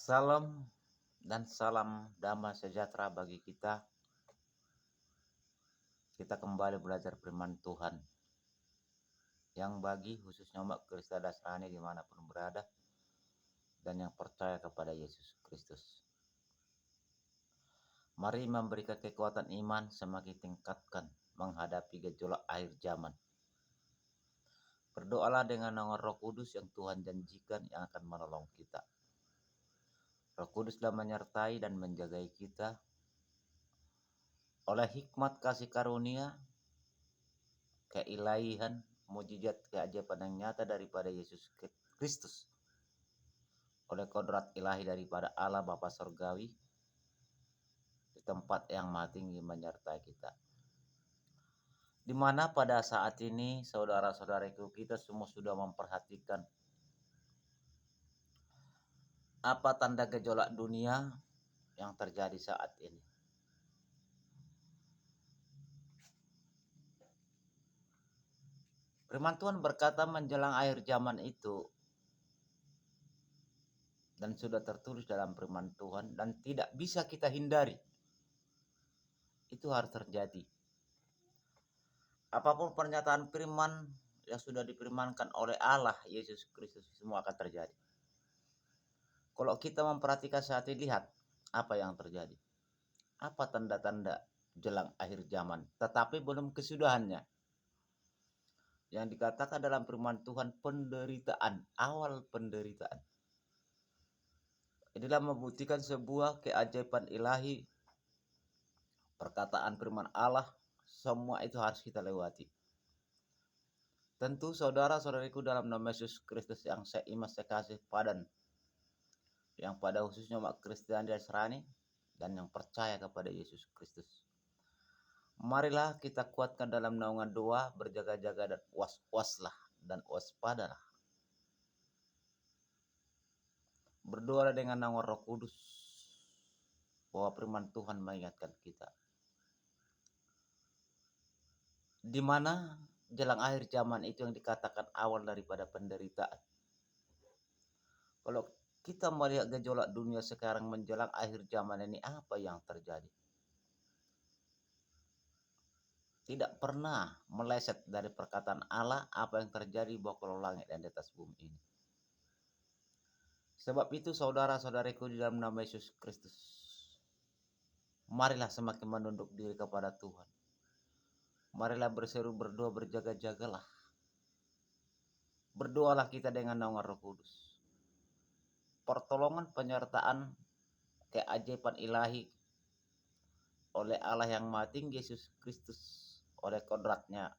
Salam dan salam damai sejahtera bagi kita. Kita kembali belajar firman Tuhan yang bagi khususnya umat Kristen Dasrani dimanapun berada dan yang percaya kepada Yesus Kristus. Mari memberikan kekuatan iman semakin tingkatkan menghadapi gejolak akhir zaman. Berdoalah dengan nama Roh Kudus yang Tuhan janjikan yang akan menolong kita. Roh Kudus telah menyertai dan menjagai kita oleh hikmat kasih karunia, keilahian, mujizat, keajaiban yang nyata daripada Yesus Kristus, oleh kodrat ilahi daripada Allah Bapa Surgawi, di tempat yang maha tinggi menyertai kita. Di mana pada saat ini saudara-saudariku kita semua sudah memperhatikan apa tanda gejolak dunia yang terjadi saat ini. Firman Tuhan berkata menjelang akhir zaman itu, dan sudah tertulis dalam firman Tuhan dan tidak bisa kita hindari. Itu harus terjadi. Apapun pernyataan firman yang sudah difirmankan oleh Allah Yesus Kristus, semua akan terjadi. Kalau kita memperhatikan saat ini, lihat apa yang terjadi. Apa tanda-tanda jelang akhir zaman, tetapi belum kesudahannya. Yang dikatakan dalam firman Tuhan penderitaan, awal penderitaan. Inilah membuktikan sebuah keajaiban ilahi, perkataan firman Allah, semua itu harus kita lewati. Tentu saudara-saudariku dalam nama Yesus Kristus yang saya kasih padan, yang pada khususnya umat Kristen Dasrani dan yang percaya kepada Yesus Kristus. Marilah kita kuatkan dalam naungan doa, berjaga-jaga dan was-waslah dan waspadalah. Berdoa dengan nama Roh Kudus bahwa firman Tuhan mengingatkan kita. Di mana jelang akhir zaman itu yang dikatakan awal daripada penderitaan. Kalau kita melihat gejolak dunia sekarang menjelang akhir zaman ini, apa yang terjadi? Tidak pernah meleset dari perkataan Allah apa yang terjadi di bawah langit dan di atas bumi ini. Sebab itu saudara-saudariku di dalam nama Yesus Kristus, marilah semakin menunduk diri kepada Tuhan. Marilah berseru, berdoa, berjaga-jagalah. Berdoalah kita dengan nama Roh Kudus. Pertolongan, penyertaan, keajaiban ilahi oleh Allah yang Maha Tinggi Yesus Kristus, oleh kodratnya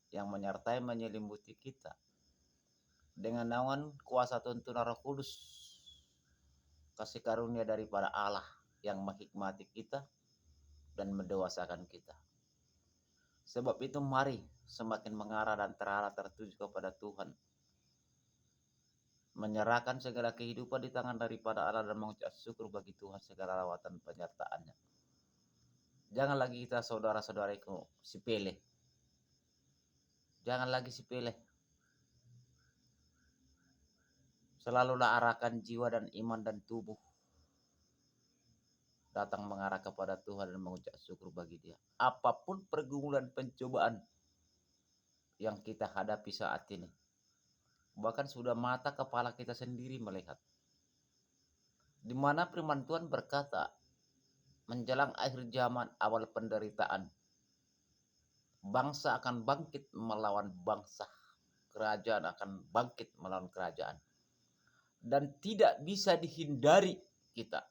yang menyertai menyelimuti kita dengan naungan kuasa tuntunan Roh Kudus, kasih karunia daripada Allah yang menghikmati kita dan mendewasakan kita. Sebab itu mari semakin mengarah dan terarah tertuju kepada Tuhan, menyerahkan segala kehidupan di tangan daripada Allah dan mengucap syukur bagi Tuhan segala rawatan penyertaannya. Jangan lagi kita saudara-saudariku sepele. Jangan lagi sepele. Selalulah arahkan jiwa dan iman dan tubuh datang mengarah kepada Tuhan dan mengucap syukur bagi Dia. Apapun pergumulan pencobaan yang kita hadapi saat ini, bahkan sudah mata kepala kita sendiri melihat, di mana firman Tuhan berkata menjelang akhir zaman awal penderitaan, bangsa akan bangkit melawan bangsa, kerajaan akan bangkit melawan kerajaan, dan tidak bisa dihindari kita.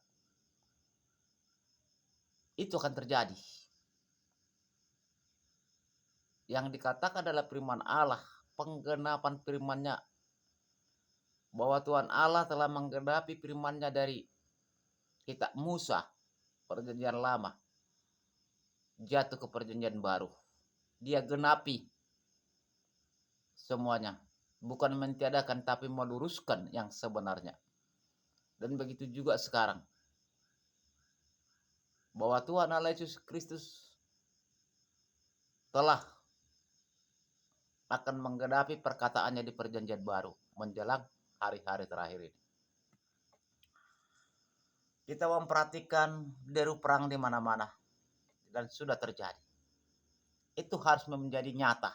Itu akan terjadi. Yang dikatakan adalah firman Allah, penggenapan firman-Nya, bahwa Tuhan Allah telah menggenapi firman-Nya dari kitab Musa, perjanjian lama, jatuh ke perjanjian baru. Dia genapi semuanya, bukan mentiadakan tapi meluruskan yang sebenarnya. Dan begitu juga sekarang, bahwa Tuhan Allah Yesus Kristus telah akan menggenapi perkataannya di perjanjian baru menjelang hari-hari terakhir ini. Kita memperhatikan deru perang di mana-mana dan sudah terjadi. Itu harus menjadi nyata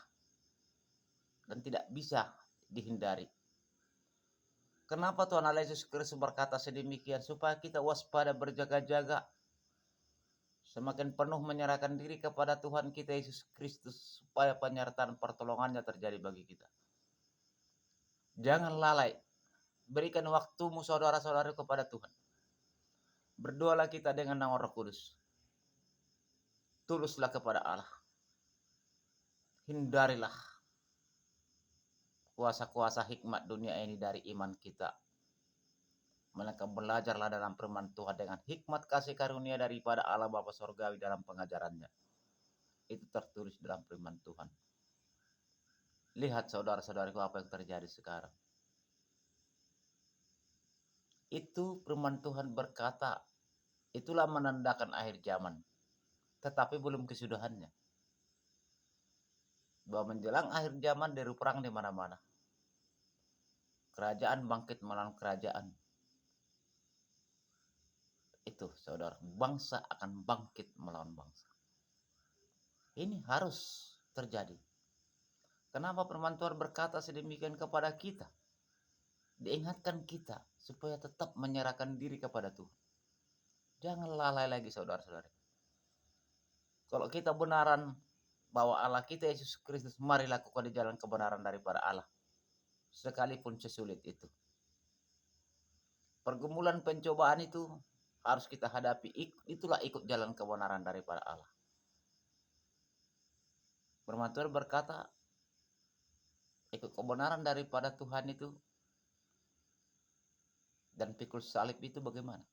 dan tidak bisa dihindari. Kenapa Tuhan Allah Yesus Kristus berkata sedemikian? Supaya kita waspada, berjaga-jaga, semakin penuh menyerahkan diri kepada Tuhan kita Yesus Kristus, supaya penyertaan pertolongannya terjadi bagi kita. Jangan lalai. Berikan waktumu saudara-saudara kepada Tuhan. Berdoalah kita dengan nama Roh Kudus. Tuluslah kepada Allah. Hindarilah kuasa-kuasa hikmat dunia ini dari iman kita. Melainkan belajarlah dalam firman Tuhan dengan hikmat kasih karunia daripada Allah Bapa Sorgawi dalam pengajarannya. Itu tertulis dalam firman Tuhan. Lihat saudara-saudariku apa yang terjadi sekarang. Itu firman Tuhan berkata, itulah menandakan akhir zaman. Tetapi belum kesudahannya. Bahwa menjelang akhir zaman deru perang di mana-mana. Kerajaan bangkit melawan kerajaan. Itu saudara, bangsa akan bangkit melawan bangsa. Ini harus terjadi. Kenapa firman Tuhan berkata sedemikian kepada kita? Diingatkan kita supaya tetap menyerahkan diri kepada Tuhan. Jangan lalai lagi saudara-saudara. Kalau kita benaran bahwa Allah kita Yesus Kristus, mari lakukan di jalan kebenaran daripada Allah. Sekalipun sesulit itu. Pergumulan pencobaan itu harus kita hadapi. Itulah ikut jalan kebenaran daripada Allah. Firman Tuhan berkata, ikut kebenaran daripada Tuhan itu dan pikul salib itu bagaimana?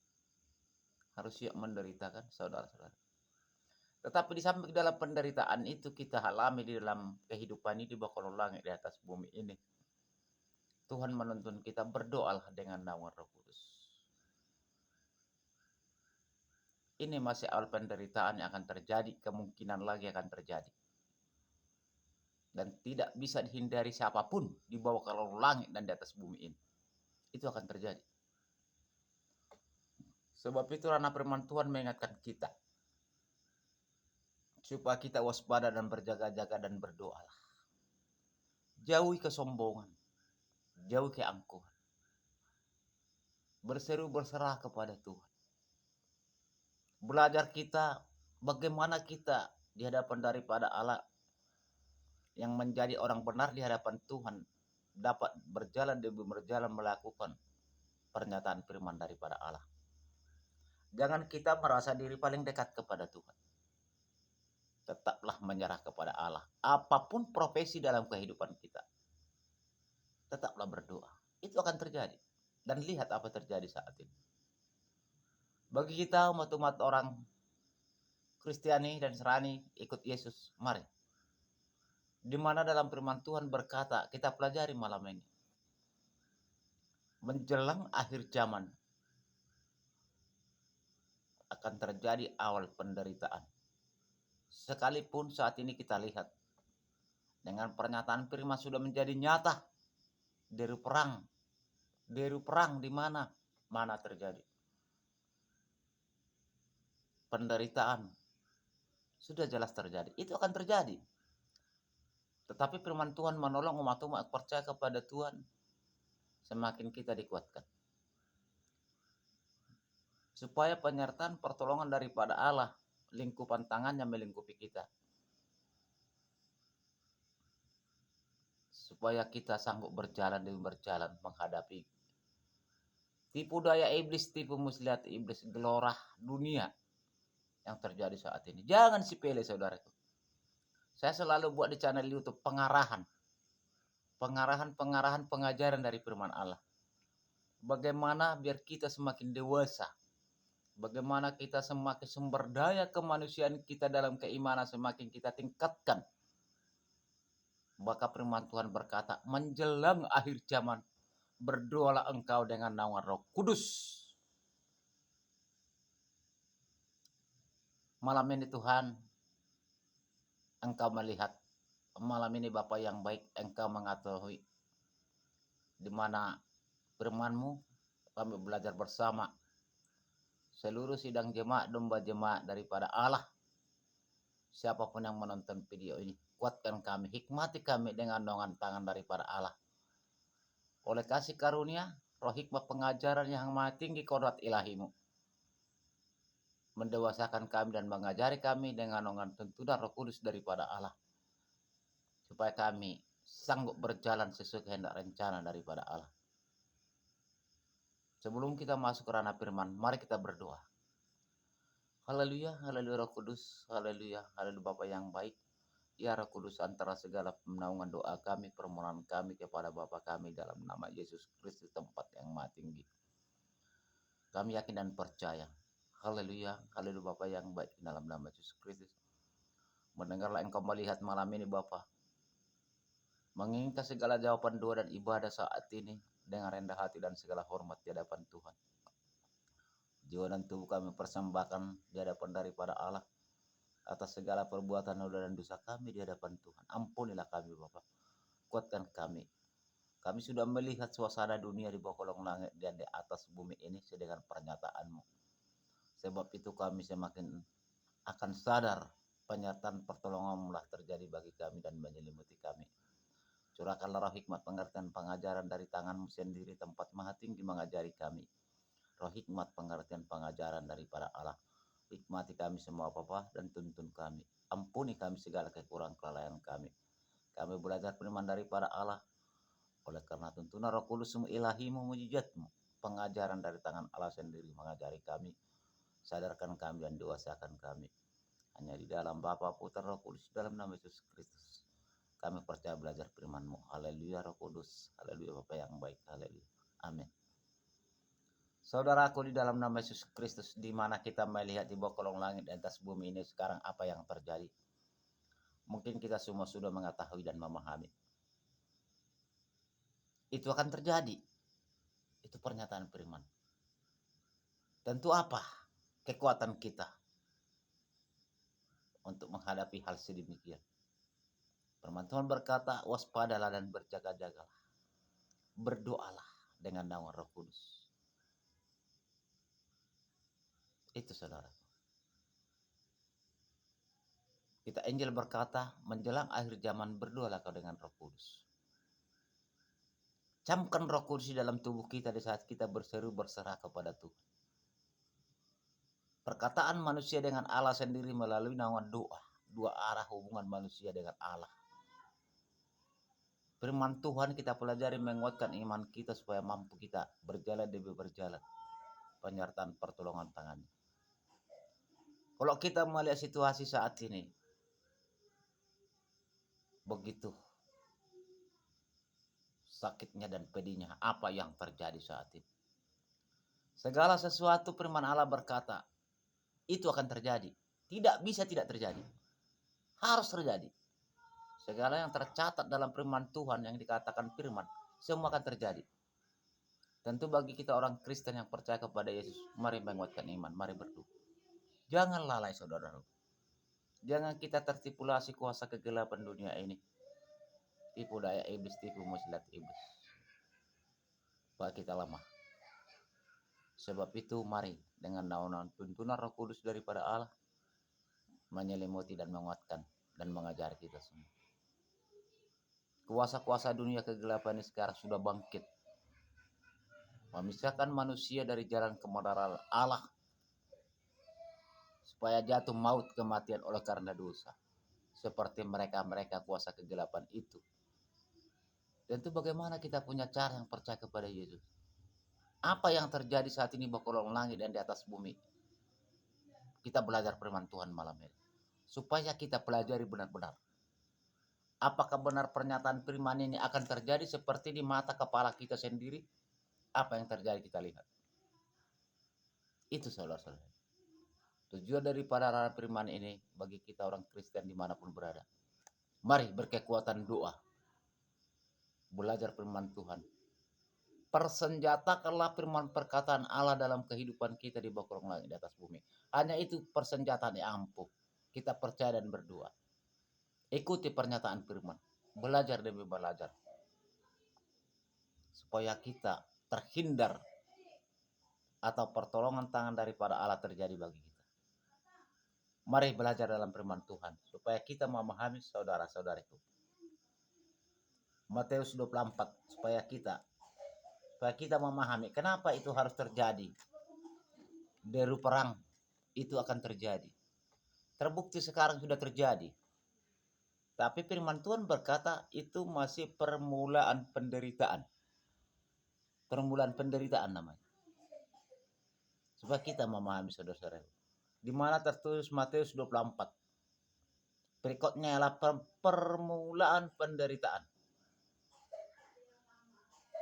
Harus siap menderita kan saudara-saudara. Tetapi di samping dalam penderitaan itu kita alami di dalam kehidupan ini di bawah langit di atas bumi ini. Tuhan menuntun kita berdoalah dengan nama Roh Kudus. Ini masih awal penderitaan yang akan terjadi, kemungkinan lagi akan terjadi. Dan tidak bisa dihindari siapapun di bawah kolong langit dan di atas bumi ini. Itu akan terjadi. Sebab itu karena firman Tuhan mengingatkan kita. Supaya kita waspada dan berjaga-jaga dan berdoalah. Jauhi kesombongan. Jauhi keangkuhan. Berseru berserah kepada Tuhan. Belajar kita bagaimana kita di hadapan daripada Allah yang menjadi orang benar di hadapan Tuhan dapat berjalan demi berjalan melakukan pernyataan firman daripada Allah. Jangan kita merasa diri paling dekat kepada Tuhan. Tetaplah menyerah kepada Allah. Apapun profesi dalam kehidupan kita, tetaplah berdoa. Itu akan terjadi. Dan lihat apa terjadi saat ini. Bagi kita umat-umat orang Kristiani dan Serani ikut Yesus, mari. Di mana dalam firman Tuhan berkata, kita pelajari malam ini. Menjelang akhir zaman akan terjadi awal penderitaan. Sekalipun saat ini kita lihat dengan pernyataan firman sudah menjadi nyata. Deru perang di mana terjadi. Penderitaan sudah jelas terjadi. Itu akan terjadi. Tetapi firman Tuhan menolong umat-umat percaya kepada Tuhan. Semakin kita dikuatkan. Supaya penyertaan pertolongan daripada Allah. Lingkupan tangannya melingkupi kita. Supaya kita sanggup berjalan demi berjalan menghadapi tipu daya iblis, tipu muslihat iblis, gelora dunia yang terjadi saat ini. Jangan sepele saudaraku. Saya selalu buat di channel YouTube pengarahan pengajaran dari firman Allah. Bagaimana biar kita semakin dewasa. Bagaimana kita semakin sumber daya kemanusiaan kita dalam keimanan semakin kita tingkatkan. Maka firman Tuhan berkata, menjelang akhir zaman, berdoalah engkau dengan nama Roh Kudus. Malam ini Tuhan, engkau melihat. Malam ini Bapa yang baik, engkau mengetahui di mana firman-Mu kami belajar bersama. seluruh sidang jemaat, domba jemaat daripada Allah. Siapapun yang menonton video ini, kuatkan kami, hikmati kami dengan naungan tangan daripada Allah. Oleh kasih karunia, roh hikmat pengajaran yang maha tinggi kodrat ilahimu, mendewasakan kami dan mengajari kami dengan naungan tuntunan roh kudus daripada Allah. Supaya kami sanggup berjalan sesuai kehendak rencana daripada Allah. Sebelum kita masuk ke ranah firman, mari kita berdoa. Haleluya, haleluya Roh Kudus, haleluya, haleluya Bapa yang baik. Ya Roh Kudus, antara segala penaungan doa kami, permohonan kami kepada Bapa kami dalam nama Yesus Kristus, tempat yang maha tinggi. Kami yakin dan percaya. Haleluya, haleluya Bapa yang baik, dalam nama Yesus Kristus. Mendengarlah Engkau melihat malam ini Bapa. Menginginkan segala jawaban doa dan ibadah saat ini dengan rendah hati dan segala hormat di hadapan Tuhan. Jiwa dan tubuh kami persembahkan di hadapan daripada Allah atas segala perbuatan noda dan dosa kami di hadapan Tuhan. Ampunilah kami Bapa. Kuatkan kami. Kami sudah melihat suasana dunia di bawah kolong langit dan di atas bumi ini sedangkan pernyataan-Mu. Sebab itu kami semakin akan sadar penyertaan pertolongan-Mu lah terjadi bagi kami dan menyelimuti kami. Curahkanlah roh hikmat pengertian pengajaran dari tangan-Mu sendiri, tempat maha tinggi mengajari kami. Roh hikmat pengertian pengajaran daripada Allah. Hikmati kami semua Bapa dan tuntun kami. Ampuni kami segala kekurangan kelalaian kami. Kami belajar firman daripada Allah. Oleh karena tuntunan Roh Kudus-Mu, ilahi-Mu, mujizat-Mu, pengajaran dari tangan Allah sendiri mengajari kami. Sadarkan kami dan dewasakan kami. Hanya di dalam Bapa, Putra, Roh Kudus, dalam nama Yesus Kristus. Kami percaya belajar firman-Mu. Haleluya Roh Kudus. Haleluya Bapa yang baik. Haleluya. Amin. Saudaraku di dalam nama Yesus Kristus, di mana kita melihat di bawah kolong langit dan atas bumi ini sekarang apa yang terjadi. Mungkin kita semua sudah mengetahui dan memahami. Itu akan terjadi. Itu pernyataan firman. Tentu apa kekuatan kita untuk menghadapi hal sedemikian. Firman Tuhan berkata, waspadalah dan berjaga-jagalah. Berdoalah dengan naungan Roh Kudus. Itu saudara. Kita Injil berkata, menjelang akhir zaman berdoalah kau dengan Roh Kudus. Camkan Roh Kudus di dalam tubuh kita di saat kita berseru berserah kepada Tuhan. Perkataan manusia dengan Allah sendiri melalui naungan doa. Dua arah hubungan manusia dengan Allah. Firman Tuhan kita pelajari menguatkan iman kita supaya mampu kita berjalan demi berjalan. Penyertaan pertolongan tangannya. Kalau kita melihat situasi saat ini, begitu sakitnya dan pedihnya apa yang terjadi saat ini. Segala sesuatu firman Allah berkata, itu akan terjadi. Tidak bisa tidak terjadi. Harus terjadi. Segala yang tercatat dalam firman Tuhan yang dikatakan firman, semua akan terjadi. Tentu bagi kita orang Kristen yang percaya kepada Yesus, mari menguatkan iman, mari berdoa. Jangan lalai saudara. Jangan kita tertipulasi kuasa kegelapan dunia ini. Tipu daya iblis, tipu muslihat iblis. Bahwa kita lemah. Sebab itu mari dengan naungan tuntunan Roh Kudus daripada Allah menyelimuti dan menguatkan dan mengajari kita semua. Kuasa-kuasa dunia kegelapan ini sekarang sudah bangkit. Memisahkan manusia dari jalan kebenaran Allah. Supaya jatuh maut kematian oleh karena dosa. Seperti mereka-mereka kuasa kegelapan itu. Tentu bagaimana kita punya cara yang percaya kepada Yesus. Apa yang terjadi saat ini di kolong langit dan di atas bumi. Kita belajar firman Tuhan malam ini. Supaya kita pelajari benar-benar. Apakah benar pernyataan firman ini akan terjadi seperti di mata kepala kita sendiri? Apa yang terjadi kita lihat. Itu saudara-saudara. Tujuan daripada ranah firman ini bagi kita orang Kristen dimanapun berada. Mari berkekuatan doa. Belajar firman Tuhan. Persenjatakanlah firman perkataan Allah dalam kehidupan kita di bawah kolong langit di atas bumi. Hanya itu persenjataan yang ampuh. Kita percaya dan berdoa. Ikuti pernyataan firman. Belajar demi belajar. Supaya kita terhindar atau pertolongan tangan daripada Allah terjadi bagi kita. Mari belajar dalam firman Tuhan supaya kita memahami saudara-saudariku. Matius 24 supaya kita memahami kenapa itu harus terjadi. Deru perang itu akan terjadi. Terbukti sekarang sudah terjadi. Tapi firman Tuhan berkata itu masih permulaan penderitaan. Permulaan penderitaan namanya. Supaya kita memahami saudara-saudara. Di mana tertulis Matius 24. Berikutnya adalah permulaan penderitaan.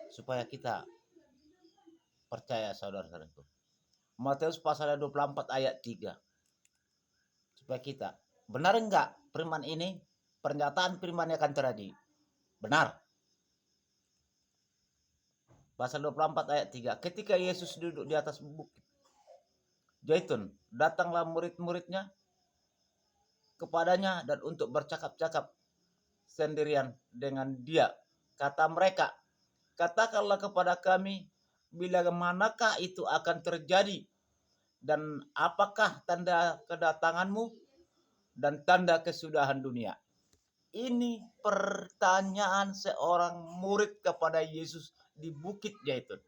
Supaya kita percaya saudara-saudaraku. Matius pasal 24 ayat 3. Supaya kita, benar enggak firman ini? Pernyataan firman akan terjadi. Benar. Pasal 24 ayat 3. Ketika Yesus duduk di atas bukit Zaitun, datanglah murid-muridnya kepadanya dan untuk bercakap-cakap sendirian dengan dia. Kata mereka, katakanlah kepada kami bila manakah itu akan terjadi dan apakah tanda kedatanganmu dan tanda kesudahan dunia. Ini pertanyaan seorang murid kepada Yesus di Bukit Zaitun.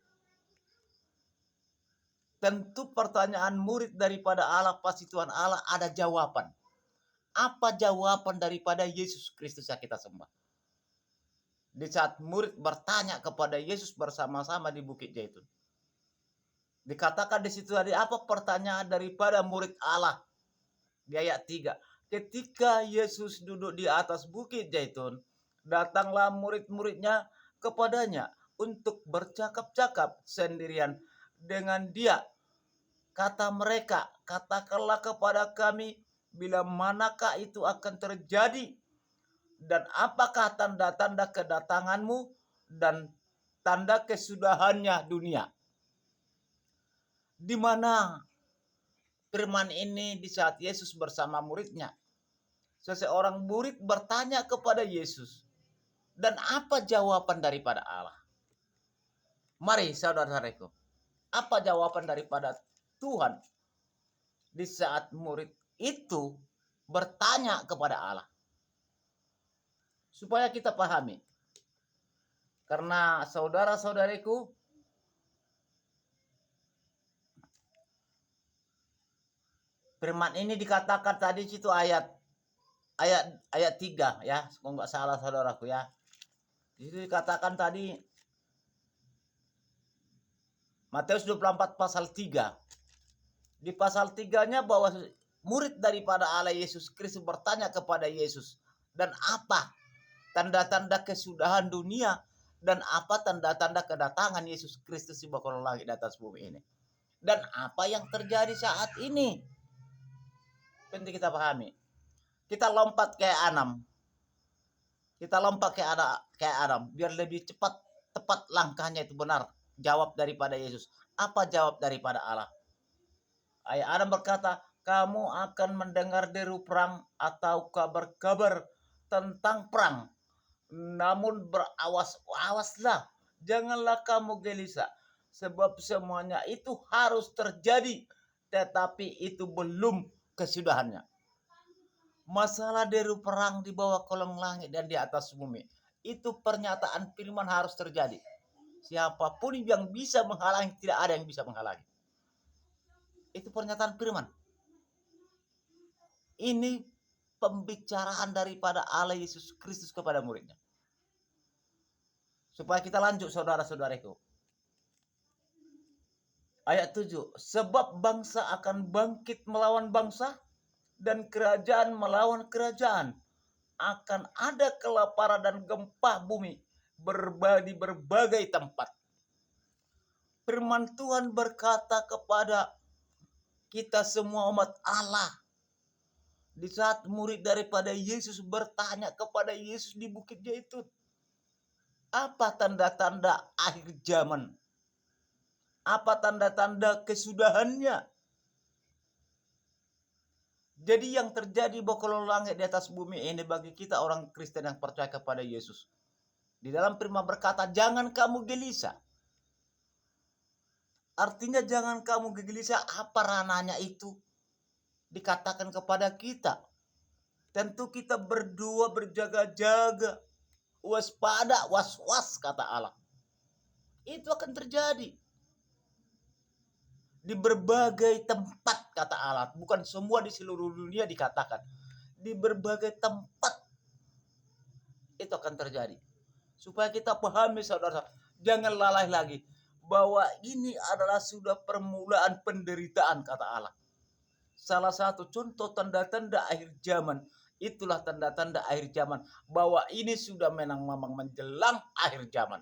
Tentu pertanyaan murid daripada Allah, pasti Tuhan Allah ada jawaban. Apa jawaban daripada Yesus Kristus yang kita sembah? Di saat murid bertanya kepada Yesus bersama-sama di Bukit Zaitun. Dikatakan di situ tadi apa pertanyaan daripada murid Allah? Di ayat 3. Ketika Yesus duduk di atas Bukit Zaitun, datanglah murid-muridnya kepadanya untuk bercakap-cakap sendirian dengan dia. Kata mereka, katakanlah kepada kami bila manakah itu akan terjadi dan apakah tanda-tanda kedatanganmu dan tanda kesudahannya dunia. Di mana firman ini di saat Yesus bersama muridnya. Seseorang murid bertanya kepada Yesus. Dan apa jawaban daripada Allah? Mari saudara-saudaraku. Apa jawaban daripada Tuhan di saat murid itu bertanya kepada Allah? Supaya kita pahami. Karena saudara-saudariku, firman ini dikatakan tadi situ ayat 3 ya, kalau nggak salah saudaraku ya. Di situ dikatakan tadi Matius 24 pasal 3. Di pasal 3-nya bahwa murid daripada Allah Yesus Kristus bertanya kepada Yesus, dan apa tanda-tanda kesudahan dunia dan apa tanda-tanda kedatangan Yesus Kristus di bawah langit di atas bumi ini. Dan apa yang terjadi saat ini? Penting kita pahami. Kita lompat kayak Adam. Biar lebih cepat, tepat langkahnya itu benar. Jawab daripada Yesus. Apa jawab daripada Allah? Ayah Adam berkata, kamu akan mendengar deru perang atau kabar-kabar tentang perang. Namun awaslah, janganlah kamu gelisah. Sebab semuanya itu harus terjadi. Tetapi itu belum kesudahannya. Masalah deru perang di bawah kolong langit dan di atas bumi. Itu pernyataan firman harus terjadi. Siapapun yang bisa menghalangi, tidak ada yang bisa menghalangi. Itu pernyataan firman. Ini pembicaraan daripada Allah Yesus Kristus kepada muridnya. Supaya kita lanjut saudara-saudariku. Ayat 7. Sebab bangsa akan bangkit melawan bangsa dan kerajaan melawan kerajaan. Akan ada kelaparan dan gempa bumi di berbagai tempat. Firman Tuhan berkata kepada kita semua umat Allah. Di saat murid daripada Yesus bertanya kepada Yesus di Bukit Zaitun. Apa tanda-tanda akhir zaman? Apa tanda-tanda kesudahannya? Jadi yang terjadi bokol langit di atas bumi ini bagi kita orang Kristen yang percaya kepada Yesus. Di dalam firman berkata, jangan kamu gelisah. Artinya jangan kamu gelisah, apa rananya itu dikatakan kepada kita. Tentu kita berdua berjaga-jaga, waspada, was-was kata Allah. Itu akan terjadi di berbagai tempat kata Allah. Bukan semua di seluruh dunia dikatakan. Di berbagai tempat itu akan terjadi. Supaya kita pahami saudara, jangan lalai lagi bahwa ini adalah sudah permulaan penderitaan kata Allah. Salah satu contoh tanda-tanda akhir zaman, itulah tanda-tanda akhir zaman, bahwa ini sudah memang menjelang akhir zaman.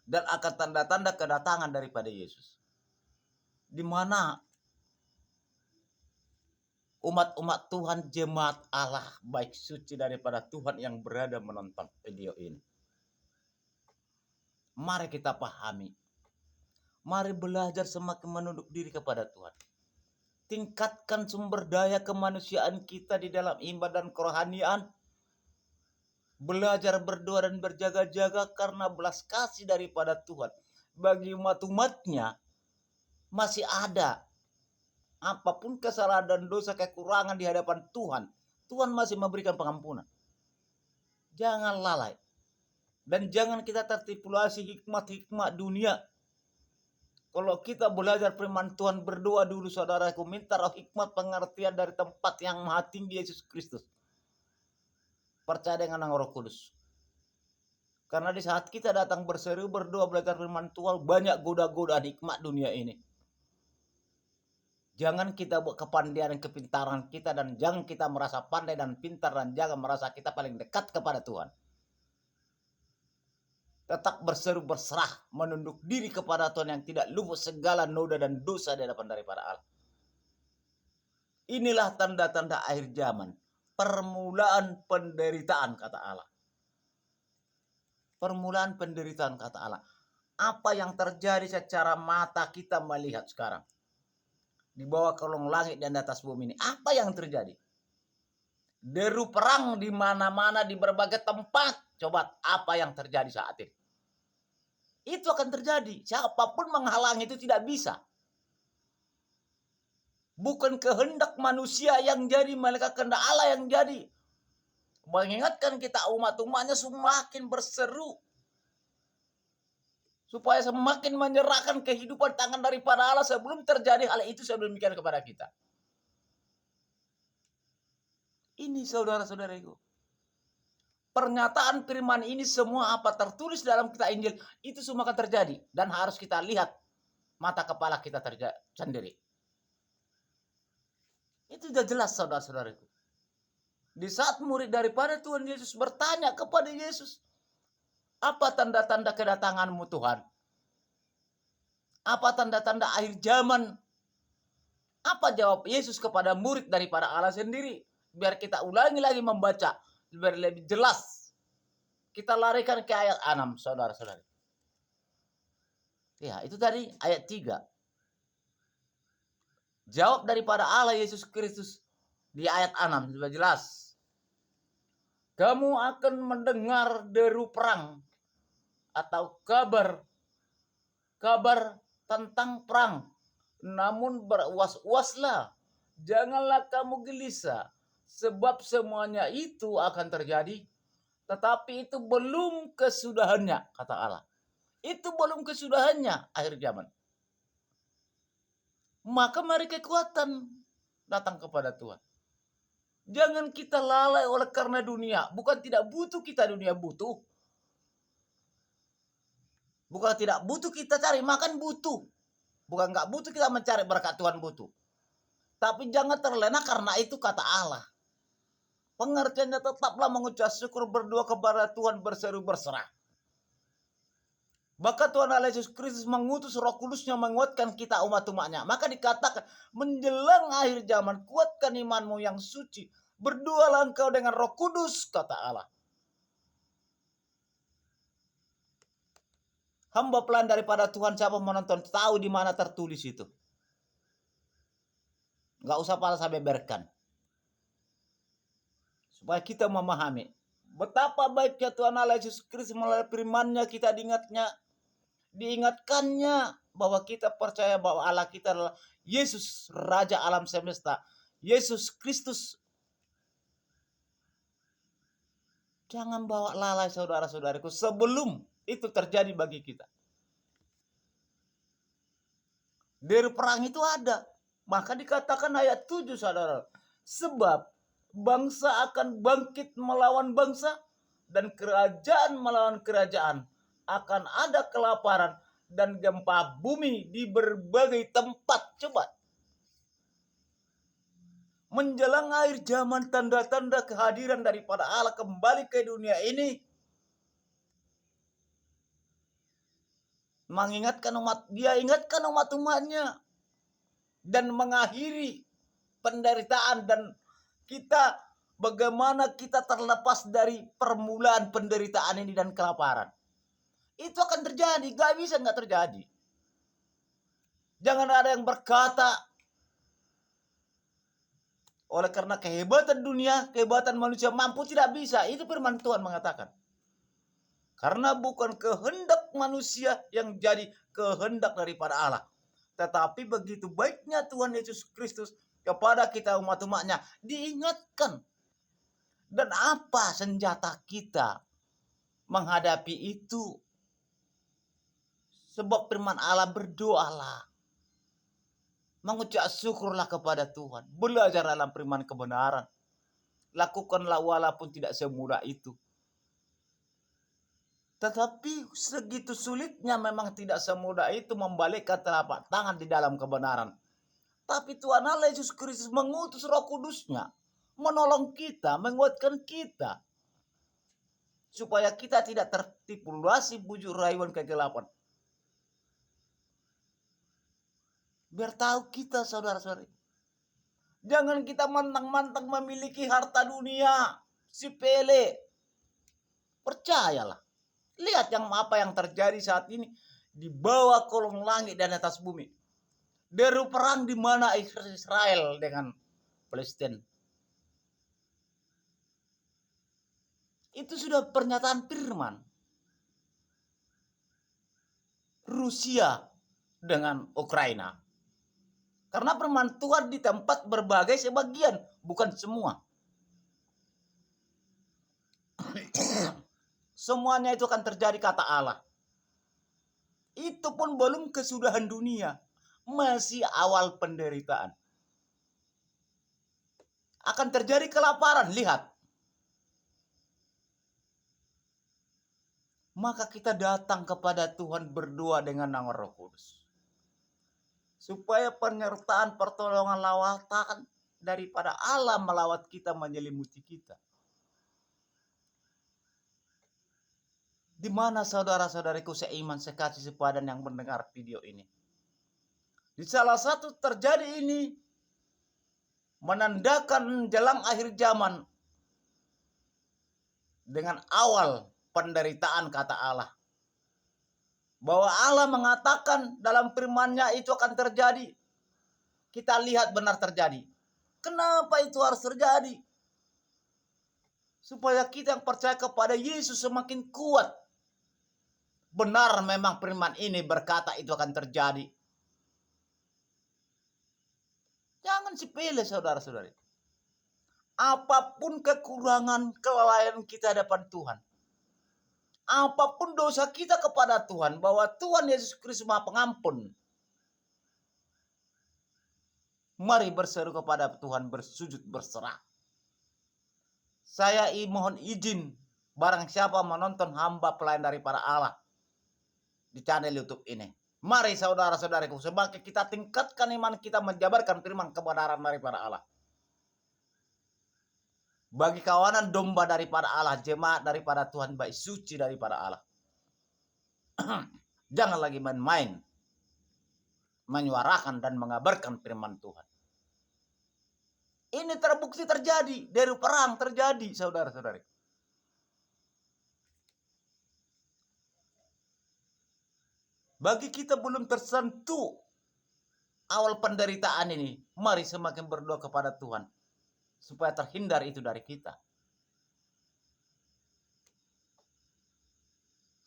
Dan akan tanda-tanda kedatangan daripada Yesus. Di mana umat-umat Tuhan, jemaat Allah baik suci daripada Tuhan yang berada menonton video ini. Mari kita pahami. Mari belajar semakin menunduk diri kepada Tuhan. Tingkatkan sumber daya kemanusiaan kita di dalam iman dan kerohanian. Belajar berdoa dan berjaga-jaga karena belas kasih daripada Tuhan. Bagi umat-umatnya masih ada. Apapun kesalahan dan dosa kekurangan di hadapan Tuhan, Tuhan masih memberikan pengampunan. Jangan lalai. Dan jangan kita tertipulasi hikmat-hikmat dunia. Kalau kita belajar firman Tuhan, berdoa dulu saudaraku, minta roh hikmat pengertian dari tempat yang maha tinggi Yesus Kristus. Percaya dengan Roh Kudus. Karena di saat kita datang berseru, berdoa, belajar firman Tuhan, banyak goda-godaan hikmat dunia ini. Jangan kita buat kepandaian dan kepintaran kita, dan jangan kita merasa pandai dan pintar, dan jangan merasa kita paling dekat kepada Tuhan. Tetap berseru, berserah, menunduk diri kepada Tuhan yang tidak luput segala noda dan dosa di hadapan daripada Allah. Inilah tanda-tanda akhir zaman. Permulaan penderitaan kata Allah. Permulaan penderitaan kata Allah. Apa yang terjadi secara mata kita melihat sekarang? Di bawah kolong langit dan di atas bumi ini. Apa yang terjadi? Deru perang di mana-mana, di berbagai tempat. Coba apa yang terjadi saat ini? Itu akan terjadi. Siapapun menghalangi itu tidak bisa. Bukan kehendak manusia yang jadi, melainkan kehendak Allah yang jadi. Mengingatkan kita umat-umatnya semakin berseru. Supaya semakin menyerahkan kehidupan tangan daripada Allah sebelum terjadi hal itu, sebelum demikian kepada kita. Ini saudara-saudaraku. Pernyataan firman ini semua apa tertulis dalam kitab Injil itu semua akan terjadi dan harus kita lihat mata kepala kita sendiri. Itu sudah jelas saudara-saudaraku. Di saat murid daripada Tuhan Yesus bertanya kepada Yesus, apa tanda-tanda kedatanganmu Tuhan? Apa tanda-tanda akhir zaman? Apa jawab Yesus kepada murid daripada Allah sendiri? Biar kita ulangi lagi membaca biar lebih jelas. Kita larikan ke ayat 6, saudara-saudara. Ya, itu tadi ayat 3. Jawab daripada Allah Yesus Kristus di ayat 6 sudah jelas. Kamu akan mendengar deru perang atau kabar tentang perang. Namun berwas-waslah. Janganlah kamu gelisah. Sebab semuanya itu akan terjadi. Tetapi itu belum kesudahannya, kata Allah. Itu belum kesudahannya akhir zaman. Maka mari kekuatan datang kepada Tuhan. Jangan kita lalai oleh karena dunia. Bukan tidak butuh kita, dunia butuh. Bukan tidak butuh kita cari makan, butuh. Bukan nggak butuh kita mencari berkat Tuhan, butuh. Tapi jangan terlena karena itu kata Allah. Pengertiannya tetaplah mengucap syukur, berdoa kepada Tuhan, berseru, berserah. Maka Tuhan Allah Yesus Kristus mengutus Roh Kudusnya menguatkan kita umat-umatnya. Maka dikatakan menjelang akhir zaman kuatkan imanmu yang suci. Berdoalah engkau dengan Roh Kudus kata Allah. Hamba pelan daripada Tuhan, siapa menonton tahu di mana tertulis itu. Gak usah pala saya beberkan. Supaya kita memahami betapa baiknya Tuhan Allah Yesus Kristus melalui firman-Nya kita diingatnya Diingatkannya bahwa kita percaya bahwa Allah kita adalah Yesus, Raja alam semesta, Yesus Kristus. Jangan bawa lalai saudara-saudariku sebelum itu terjadi bagi kita. Dari perang itu ada. Maka dikatakan ayat 7 saudara. Sebab bangsa akan bangkit melawan bangsa dan kerajaan melawan kerajaan. Akan ada kelaparan dan gempa bumi di berbagai tempat. Coba. Menjelang akhir zaman tanda-tanda kehadiran daripada Allah kembali ke dunia ini. Mengingatkan umat, dia ingatkan umat-umatnya. Dan mengakhiri penderitaan dan kita bagaimana kita terlepas dari permulaan penderitaan ini dan kelaparan. Itu akan terjadi, gak bisa gak terjadi. Jangan ada yang berkata oleh karena kehebatan dunia, kehebatan manusia mampu, tidak bisa. Itu firman Tuhan mengatakan. Karena bukan kehendak manusia yang jadi kehendak daripada Allah. Tetapi begitu baiknya Tuhan Yesus Kristus kepada kita umat-umatnya, diingatkan. Dan apa senjata kita menghadapi itu? Sebab firman Allah, berdoalah. Mengucap syukurlah kepada Tuhan. Belajar dalam firman kebenaran. Lakukanlah walaupun tidak semudah itu. Tetapi segitu sulitnya memang tidak semudah itu membalikkan telapak tangan di dalam kebenaran. Tapi Tuhan Allah Yesus Kristus mengutus Roh Kudus-Nya menolong kita, menguatkan kita. Supaya kita tidak tertipu luasi bujuk rayuan kegelapan. Biar tahu kita saudara-saudari. Jangan kita mantang-mantang memiliki harta dunia. Sepele. Percayalah. Lihat apa yang terjadi saat ini di bawah kolong langit dan atas bumi. Deru perang di mana Israel dengan Palestina. Itu sudah pernyataan firman. Rusia dengan Ukraina. Karena firman Tuhan di tempat berbagai sebagian, bukan semua. Semuanya itu akan terjadi kata Allah. Itu pun belum kesudahan dunia. Masih awal penderitaan. Akan terjadi kelaparan, lihat. Maka kita datang kepada Tuhan berdoa dengan nama Roh Kudus. Supaya penyertaan pertolongan lawatan daripada Allah melawat kita, menyelimuti kita. Di mana saudara-saudariku seiman, sekasih, sepadan yang mendengar video ini? Di salah satu terjadi ini menandakan jelang akhir zaman dengan awal penderitaan kata Allah. Bahwa Allah mengatakan dalam firman-Nya itu akan terjadi. Kita lihat benar terjadi. Kenapa itu harus terjadi? Supaya kita yang percaya kepada Yesus semakin kuat. Benar memang firman ini berkata itu akan terjadi. Jangan sepele saudara-saudari. Apapun kekurangan, kelalaian kita hadapan Tuhan. Apapun dosa kita kepada Tuhan. Bahwa Tuhan Yesus Kristus Maha Pengampun. Mari berseru kepada Tuhan, bersujud, berserah. Saya mohon izin. Barang siapa menonton hamba pelayan daripada Allah. Di channel YouTube ini. Mari saudara-saudariku, semakin kita tingkatkan iman kita, menjabarkan firman kebenaran daripada Allah. Bagi kawanan domba daripada Allah, jemaat daripada Tuhan, baik suci daripada Allah. Jangan lagi main-main menyuarakan dan mengabarkan firman Tuhan. Ini terbukti terjadi, dari perang terjadi, saudara-saudari. Bagi kita belum tersentuh awal penderitaan ini, mari semakin berdoa kepada Tuhan supaya terhindar itu dari kita.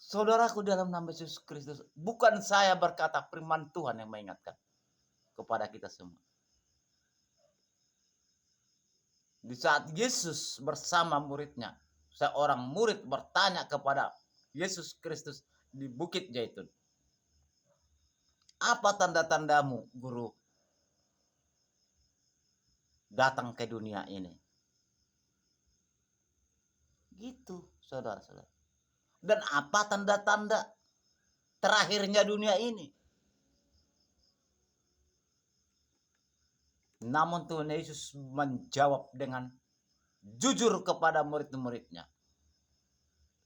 Saudaraku dalam nama Yesus Kristus, bukan saya berkata, firman Tuhan yang mengingatkan kepada kita semua. Di saat Yesus bersama muridnya, seorang murid bertanya kepada Yesus Kristus di Bukit Zaitun, apa tanda-tandamu, Guru, datang ke dunia ini? Gitu, saudara-saudara. Dan apa tanda-tanda terakhirnya dunia ini? Namun Tuhan Yesus menjawab dengan jujur kepada murid-muridnya.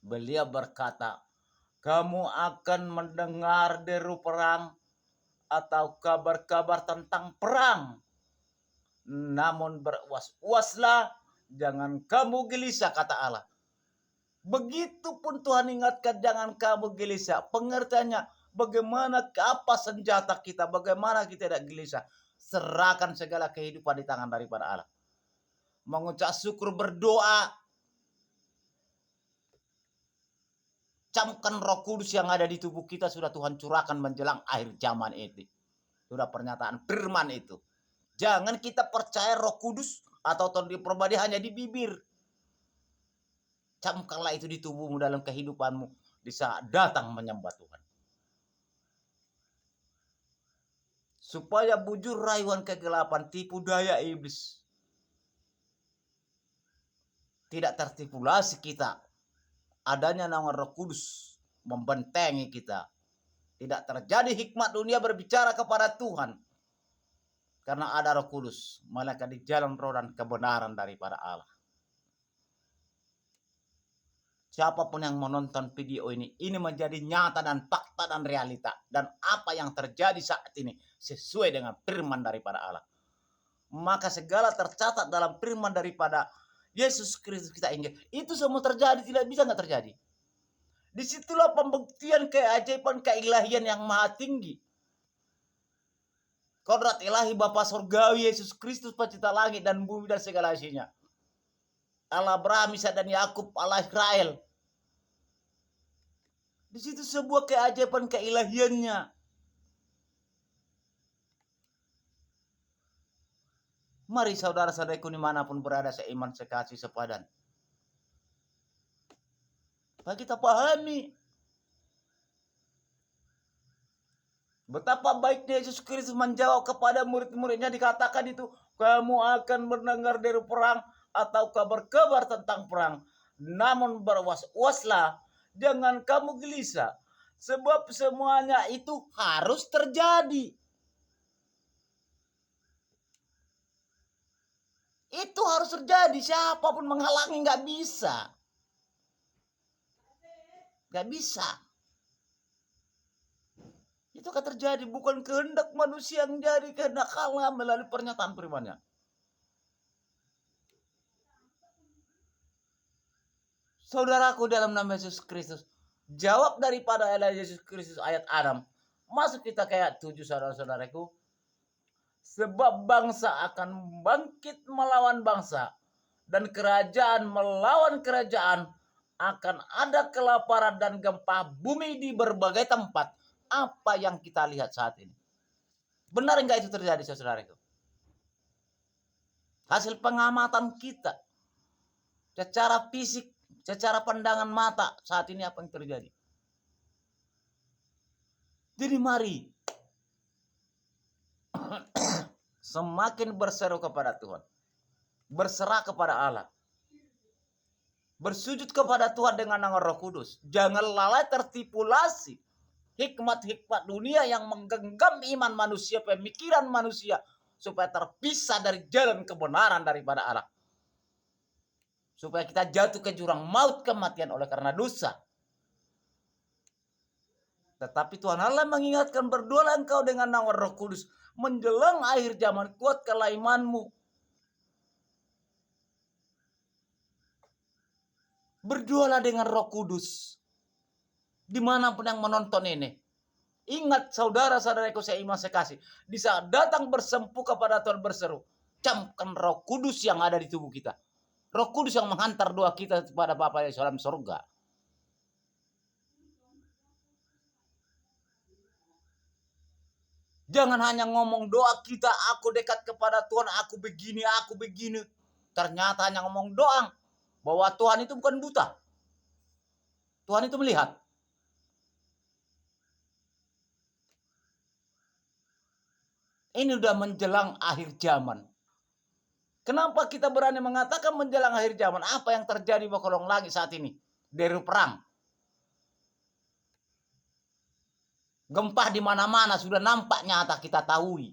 Beliau berkata, kamu akan mendengar deru perang atau kabar-kabar tentang perang. Namun beruas-uaslah, jangan kamu gelisah, kata Allah. Begitupun Tuhan ingatkan, jangan kamu gelisah. Pengertiannya, bagaimana apa senjata kita, bagaimana kita tidak gelisah. Serahkan segala kehidupan di tangan daripada Allah. Mengucap syukur, berdoa. Camkan Roh Kudus yang ada di tubuh kita sudah Tuhan curahkan menjelang akhir zaman itu. Sudah pernyataan firman itu. Jangan kita percaya Roh Kudus atau Tuhan pribadi hanya di bibir. Camkanlah itu di tubuhmu dalam kehidupanmu di saat datang menyembah Tuhan. Supaya bujur rayuan kegelapan, tipu daya iblis tidak tertipulasi kita. Adanya nama Roh Kudus membentengi kita. Tidak terjadi hikmat dunia berbicara kepada Tuhan. Karena ada Roh Kudus, malaikat di jalan roh dan kebenaran daripada Allah. Siapapun yang menonton video ini menjadi nyata dan fakta dan realita. Dan apa yang terjadi saat ini sesuai dengan firman daripada Allah. Maka segala tercatat dalam firman daripada Yesus Kristus kita Injil. Itu semua terjadi, tidak bisa nggak terjadi. Disitulah pembuktian keajaiban keilahian yang maha tinggi. Kodrat ilahi Bapa Surgawi Yesus Kristus pencipta langit dan bumi dan segala isinya. Allah Abraham, Ishak dan Yakub, Allah Israel. Di situ sebuah keajaiban keilahiannya. Mari saudara-saudaraku dimanapun berada, seiman, sekasih, sepadan. Mari kita pahami betapa baiknya Yesus Kristus menjawab kepada murid-muridnya, dikatakan itu, kamu akan mendengar deru perang atau kabar-kabar tentang perang. Namun berwas-waslah, jangan kamu gelisah. Sebab semuanya itu harus terjadi. Itu harus terjadi. Siapapun menghalangi nggak bisa. Nggak bisa. Itu akan terjadi. Bukan kehendak manusia yang jadi, kehendak Allah melalui pernyataan firman-Nya. Saudaraku dalam nama Yesus Kristus, jawab daripada Yesus Kristus ayat Adam. Masuk kita ke ayat 7, saudara-saudaraku. Sebab bangsa akan bangkit melawan bangsa, dan kerajaan melawan kerajaan. Akan ada kelaparan dan gempa bumi di berbagai tempat. Apa yang kita lihat saat ini? Benar enggak itu terjadi, saudaraku? Hasil pengamatan kita secara fisik, secara pandangan mata, saat ini apa yang terjadi? Jadi mari semakin berseru kepada Tuhan, berserah kepada Allah, bersujud kepada Tuhan dengan nama Roh Kudus. Jangan lalai tertipulasi hikmat-hikmat dunia yang menggenggam iman manusia, pemikiran manusia, supaya terpisah dari jalan kebenaran daripada Allah. Supaya kita jatuh ke jurang maut, kematian oleh karena dosa. Tetapi Tuhan Allah mengingatkan, berdoalah engkau dengan nama Roh Kudus. Menjelang akhir zaman, kuatkanlah imanmu. Berdoalah dengan Roh Kudus. Dimanapun yang menonton ini. Ingat saudara-saudaraku seiman sekasih. Di saat datang bersempuh kepada Tuhan berseru, camkan Roh Kudus yang ada di tubuh kita. Roh Kudus yang menghantar doa kita kepada Bapa di dalam surga. Jangan hanya ngomong doa kita, aku dekat kepada Tuhan, aku begini, aku begini. Ternyata hanya ngomong doang. Bahwa Tuhan itu bukan buta. Tuhan itu melihat. Ini udah menjelang akhir zaman. Kenapa kita berani mengatakan menjelang akhir zaman? Apa yang terjadi di kolong langit saat ini? Deru perang. Gempa di mana-mana sudah nampak nyata kita tahu.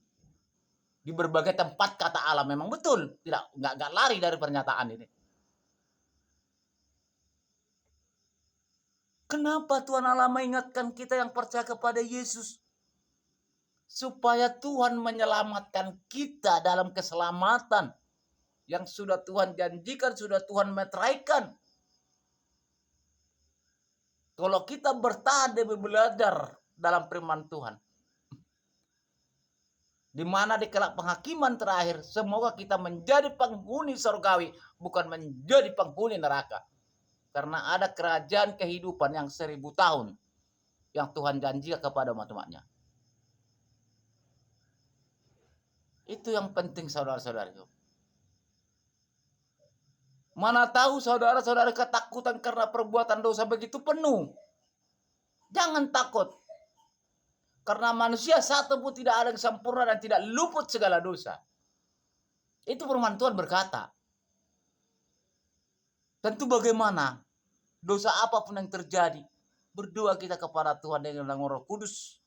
Di berbagai tempat kata Allah memang betul. Nggak lari dari pernyataan ini. Kenapa Tuhan Allah mengingatkan kita yang percaya kepada Yesus? Supaya Tuhan menyelamatkan kita dalam keselamatan. Yang sudah Tuhan janjikan, sudah Tuhan meteraikan. Kalau kita bertahan demi belajar dalam firman Tuhan. Di mana di kelak penghakiman terakhir, semoga kita menjadi penghuni surgawi, bukan menjadi penghuni neraka. Karena ada kerajaan kehidupan yang 1000 tahun yang Tuhan janjikan kepada umat-umatnya. Itu yang penting saudara-saudara. Mana tahu saudara-saudara ketakutan karena perbuatan dosa begitu penuh. Jangan takut. Karena manusia satu pun tidak ada yang sempurna dan tidak luput segala dosa. Itu firman Tuhan berkata. Tentu bagaimana? Dosa apapun yang terjadi. Berdoa kita kepada Tuhan dengan Roh Kudus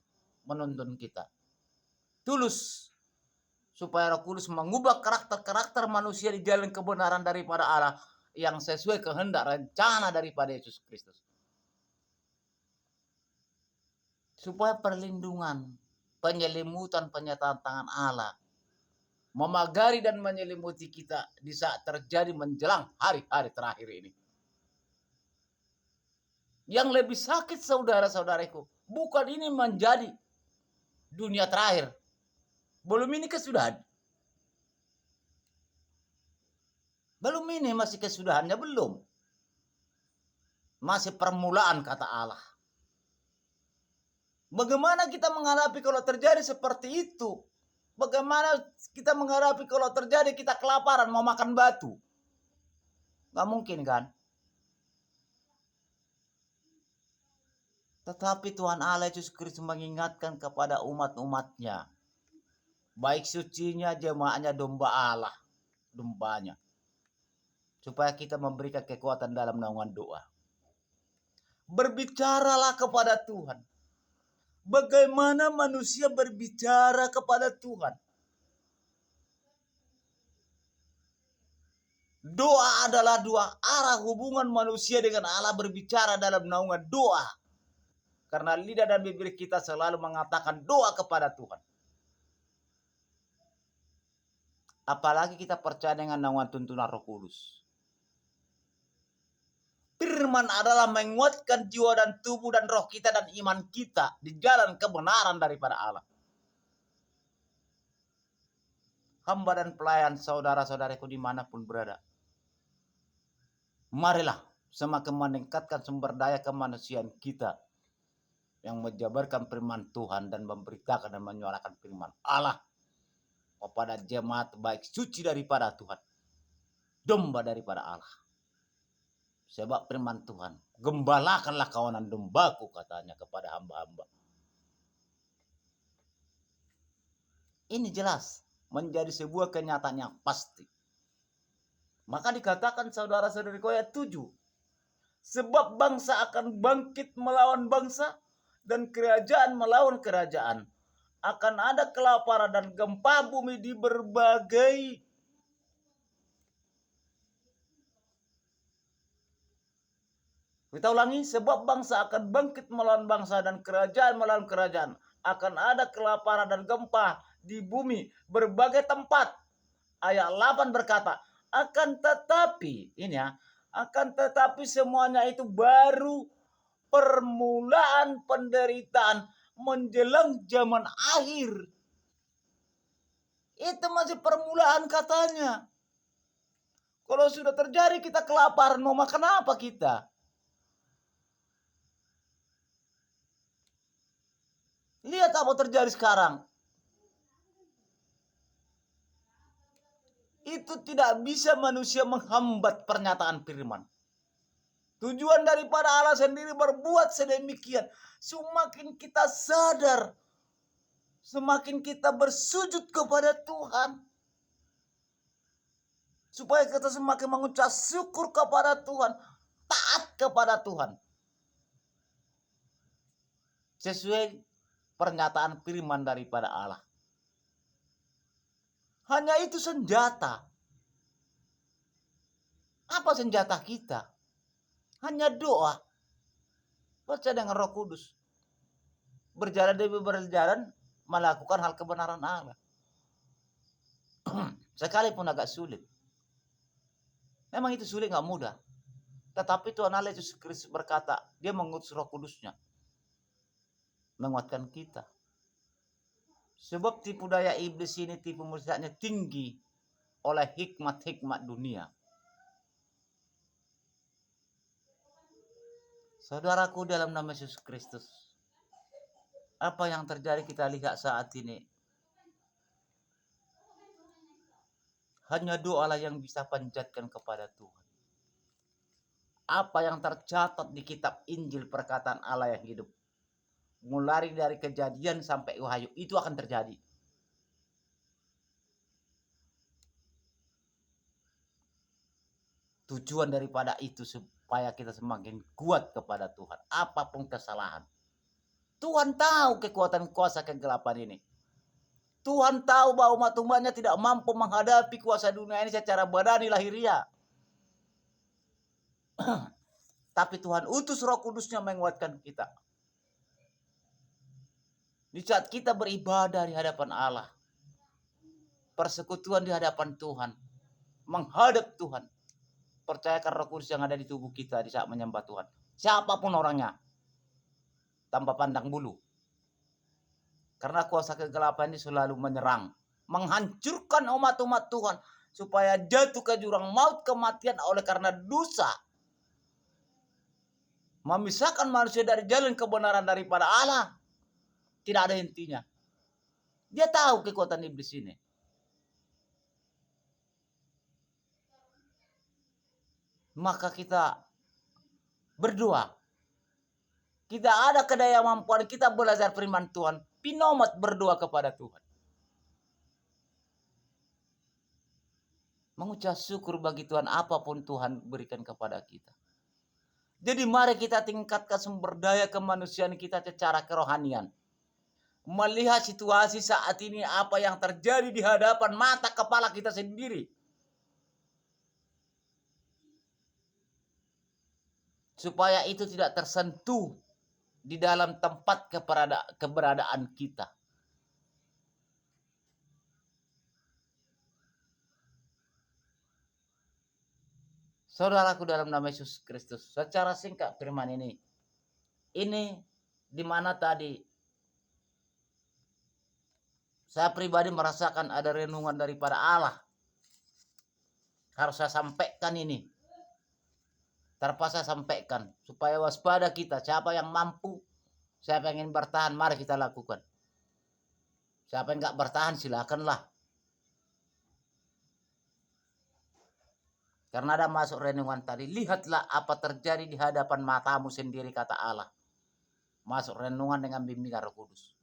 menuntun kita. Tulus. Supaya Roh Kudus mengubah karakter-karakter manusia di jalan kebenaran daripada Allah yang sesuai kehendak rencana daripada Yesus Kristus. Supaya perlindungan, penyelimutan penyertaan tangan Allah memagari dan menyelimuti kita di saat terjadi menjelang hari-hari terakhir ini. Yang lebih sakit saudara-saudaraku, bukan ini menjadi dunia terakhir. Belum ini kesudahan. Belum ini masih kesudahannya belum. Masih permulaan kata Allah. Bagaimana kita menghadapi kalau terjadi seperti itu? Bagaimana kita menghadapi kalau terjadi kita kelaparan mau makan batu? Gak mungkin kan? Tetapi Tuhan Allah Yesus Kristus mengingatkan kepada umat-umatnya. Baik sucinya, jemaahnya, domba Allah. Dombanya. Supaya kita memberikan kekuatan dalam naungan doa. Berbicaralah kepada Tuhan. Bagaimana manusia berbicara kepada Tuhan? Doa adalah dua arah hubungan manusia dengan Allah berbicara dalam naungan doa. Karena lidah dan bibir kita selalu mengatakan doa kepada Tuhan. Apalagi kita percaya dengan naungan tuntunan Roh Kudus. Firman adalah menguatkan jiwa dan tubuh dan roh kita dan iman kita di jalan kebenaran daripada Allah. Hamba dan pelayan saudara-saudaraku dimanapun berada. Marilah semakin meningkatkan sumber daya kemanusiaan kita yang menjabarkan firman Tuhan dan memberitakan dan menyuarakan firman Allah kepada jemaat baik suci daripada Tuhan, domba daripada Allah. Sebab firman Tuhan, gembalakanlah kawanan dombaku katanya kepada hamba-hamba. Ini jelas menjadi sebuah kenyataan yang pasti. Maka dikatakan saudara-saudariku ayat 7. Sebab bangsa akan bangkit melawan bangsa dan kerajaan melawan kerajaan. Akan ada kelaparan dan gempa bumi di berbagai kita ulangi, sebab bangsa akan bangkit melawan bangsa dan kerajaan melawan kerajaan. Akan ada kelaparan dan gempa di bumi berbagai tempat. Ayat 8 berkata, akan tetapi, ini ya, akan tetapi semuanya itu baru permulaan penderitaan menjelang zaman akhir. Itu masih permulaan katanya. Kalau sudah terjadi kita kelaparan, mau makan apa kita? Lihat apa terjadi sekarang. itu tidak bisa manusia menghambat pernyataan firman. Tujuan daripada Allah sendiri berbuat sedemikian. Semakin kita sadar, semakin kita bersujud kepada Tuhan, supaya kita semakin mengucap syukur kepada Tuhan, taat kepada Tuhan. Sesuai pernyataan firman daripada Allah. Hanya itu senjata. Apa senjata kita? Hanya doa. Percaya dengan Roh Kudus. Berjalan demi berjalan, melakukan hal kebenaran Allah. Sekalipun agak sulit. Memang itu sulit, gak mudah. Tetapi Tuhan Allah Yesus Kristus berkata, dia mengutus Roh Kudusnya. Menguatkan kita. Sebab tipu daya iblis ini, tipu muslihatnya tinggi oleh hikmat-hikmat dunia. Saudaraku dalam nama Yesus Kristus, apa yang terjadi kita lihat saat ini? Hanya doalah yang bisa panjatkan kepada Tuhan. Apa yang tercatat di kitab Injil perkataan Allah yang hidup, mulai dari Kejadian sampai Wahyu, itu akan terjadi. Tujuan daripada itu supaya kita semakin kuat kepada Tuhan. Apapun kesalahan. Tuhan tahu kekuatan kuasa kegelapan ini. Tuhan tahu bahwa umat-umatnya tidak mampu menghadapi kuasa dunia ini secara badani lahiriah. Tapi Tuhan utus Roh Kudusnya menguatkan kita. Di saat kita beribadah di hadapan Allah, persekutuan di hadapan Tuhan, menghadap Tuhan, percayakan Roh Kudus yang ada di tubuh kita di saat menyembah Tuhan. Siapapun orangnya, tanpa pandang bulu. Karena kuasa kegelapan ini selalu menyerang, menghancurkan umat-umat Tuhan, supaya jatuh ke jurang maut kematian oleh karena dosa. Memisahkan manusia dari jalan kebenaran daripada Allah. Tidak ada hentinya. Dia tahu kekuatan iblis ini. Maka kita berdoa. Kita ada kedaya mampuan, kita belajar firman Tuhan. Pinomat berdoa kepada Tuhan. Mengucap syukur bagi Tuhan apapun Tuhan berikan kepada kita. Jadi mari kita tingkatkan sumber daya kemanusiaan kita secara kerohanian. Melihat situasi saat ini apa yang terjadi di hadapan mata kepala kita sendiri. Supaya itu tidak tersentuh di dalam tempat keberadaan kita. Saudaraku dalam nama Yesus Kristus, secara singkat firman ini di mana tadi saya pribadi merasakan ada renungan daripada Allah. Harus saya sampaikan ini. Terpaksa sampaikan supaya waspada kita. Siapa yang mampu, siapa yang ingin bertahan, mari kita lakukan. Siapa yang enggak bertahan, silakanlah. Karena ada masuk renungan tadi, lihatlah apa terjadi di hadapan matamu sendiri, kata Allah. Masuk renungan dengan bimbingan Roh Kudus.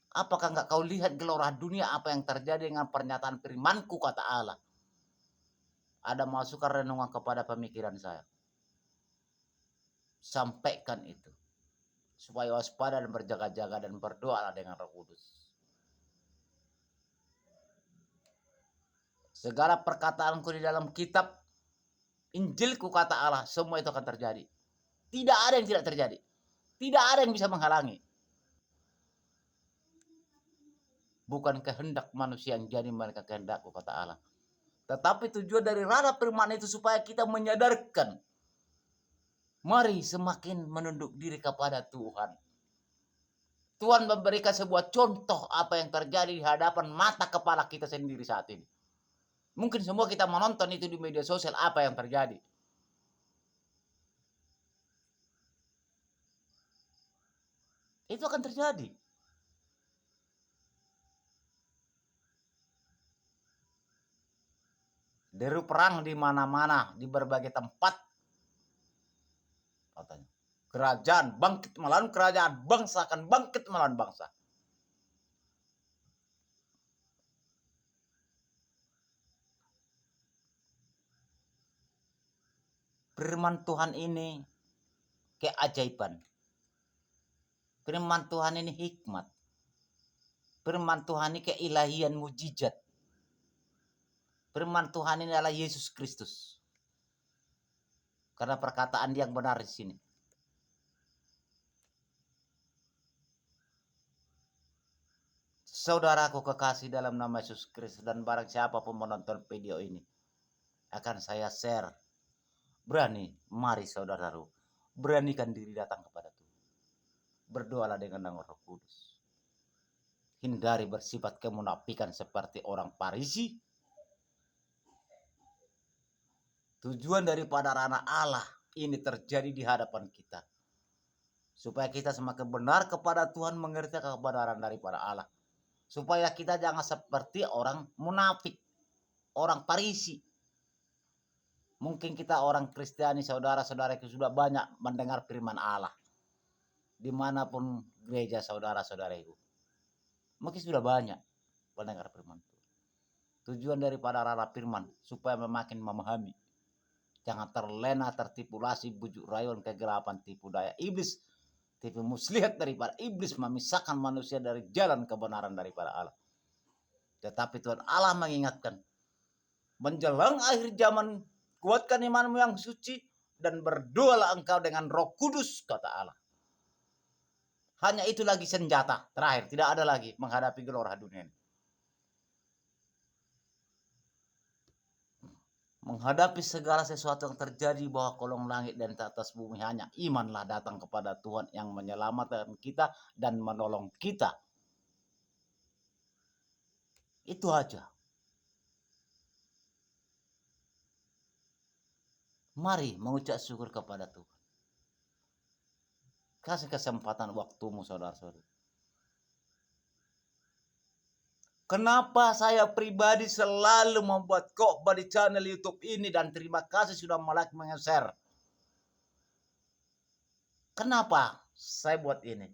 Apakah enggak kau lihat gelora dunia apa yang terjadi dengan pernyataan firman-Ku, kata Allah. Ada masukan renungan kepada pemikiran saya. Sampaikan itu. Supaya waspada dan berjaga-jaga dan berdoa dengan Roh Kudus. Segala perkataanku di dalam kitab Injilku, kata Allah, semua itu akan terjadi. Tidak ada yang tidak terjadi. Tidak ada yang bisa menghalangi. Bukan kehendak manusia yang jadi mereka kehendakku, kata Allah. Tetapi tujuan dari rara firman itu supaya kita menyadarkan. Mari semakin menunduk diri kepada Tuhan. Tuhan memberikan sebuah contoh apa yang terjadi di hadapan mata kepala kita sendiri saat ini. Mungkin semua kita menonton itu di media sosial apa yang terjadi. Itu akan terjadi. Deru perang di mana-mana, di berbagai tempat. Katanya. Kerajaan bangkit melawan kerajaan, bangsa akan bangkit melawan bangsa. Firman Tuhan ini keajaiban. Firman Tuhan ini hikmat. Firman Tuhan ini keilahian mujizat. Firman Tuhan ini adalah Yesus Kristus. Karena perkataan dia yang benar di sini. Saudaraku kekasih dalam nama Yesus Kristus, dan barang siapa pun menonton video ini akan saya share. Berani, mari saudaraku, beranikan diri datang kepada Tuhan. Berdoalah dengan nama Roh Kudus. Hindari bersifat kemunafikan seperti orang Farisi. Tujuan daripada anak Allah ini terjadi di hadapan kita, supaya kita semakin benar kepada Tuhan, mengerti kebenaran daripada Allah. Supaya kita jangan seperti orang munafik, orang Farisi. Mungkin kita orang Kristiani, saudara-saudaraku, sudah banyak mendengar firman Allah. Dimanapun gereja saudara-saudaraku, mungkin sudah banyak mendengar firman Tuhan. Tujuan daripada arah firman supaya makin memahami. Jangan terlena, tertipulasi, bujuk rayuan, kegelapan, tipu daya iblis, tipu muslihat daripada iblis, memisahkan manusia dari jalan kebenaran daripada Allah. Tetapi Tuhan Allah mengingatkan, menjelang akhir zaman, kuatkan imanmu yang suci dan berdoalah engkau dengan Roh Kudus, kata Allah. Hanya itu lagi senjata terakhir, tidak ada lagi menghadapi gelora dunia ini. Menghadapi segala sesuatu yang terjadi bawah kolong langit dan di atas bumi, hanya imanlah datang kepada Tuhan yang menyelamatkan kita dan menolong kita. Itu aja. Mari mengucap syukur kepada Tuhan. Kasih kesempatan waktumu, saudara-saudara. Kenapa saya pribadi selalu membuat khotbah di channel YouTube ini, dan terima kasih sudah like, share. Kenapa saya buat ini?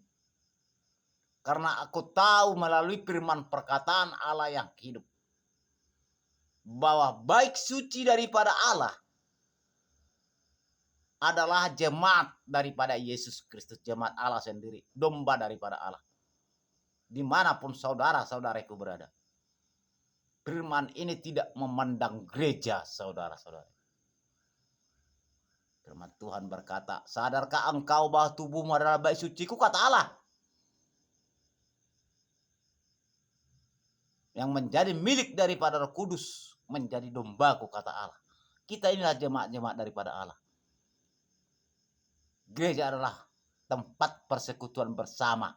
Karena aku tahu melalui firman perkataan Allah yang hidup, bahwa baik suci daripada Allah adalah jemaat daripada Yesus Kristus, jemaat Allah sendiri, domba daripada Allah. Dimanapun saudara-saudaraku berada, firman ini tidak memandang gereja, saudara-saudara. Firman Tuhan berkata, sadarkah engkau bahwa tubuhmu adalah bait suciku, kata Allah, yang menjadi milik daripada Roh Kudus, menjadi dombaku, kata Allah. Kita inilah jemaat-jemaat daripada Allah. Gereja adalah tempat persekutuan bersama,